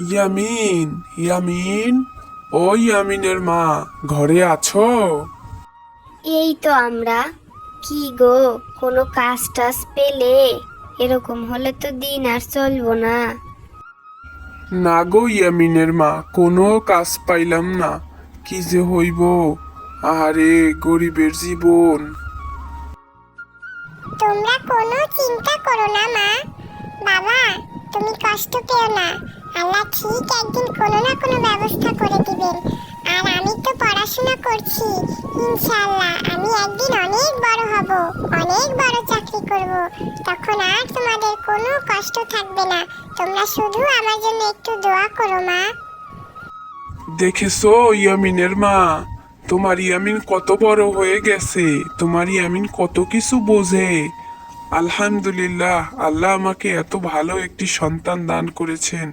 ইয়ামিন, ইয়ামিন, ও ইয়ামিনের মা, ঘরে আছো? এই তো আমরা। কি গো, কোনো কাজ টাজ পেলে? এরকম হলে তো দিন আর চলবো না। না গো ইয়ামিনের মা, কোনো কাজ পাইলাম না। কি যে হইব, আরে গরিবের জীবন। তোমরা কোনো চিন্তা করো না মা। বাবা, তুমি কষ্ট পেও না। আল্লাহ ঠিক একদিন কোনো না কোনো ব্যবস্থা করে দিবেন। আর আমি তো পড়াশোনা করছি, ইনশাআল্লাহ আমি একদিন অনেক বড় হব, অনেক বড় চাকরি করব। তখন আর তোমাদের কোনো কষ্ট থাকবে না। তোমরা শুধু আমার জন্য একটু দোয়া করো মা। দেখেছো ইয়ামিনের মা, তোমার ইয়ামিন কত বড় হয়ে গেছে, তোমার ইয়ামিন কত কিছু বোঝে। আলহামদুলিল্লাহ, আল্লাহ আমাকে এত ভালো একটি সন্তান দান করেছেন।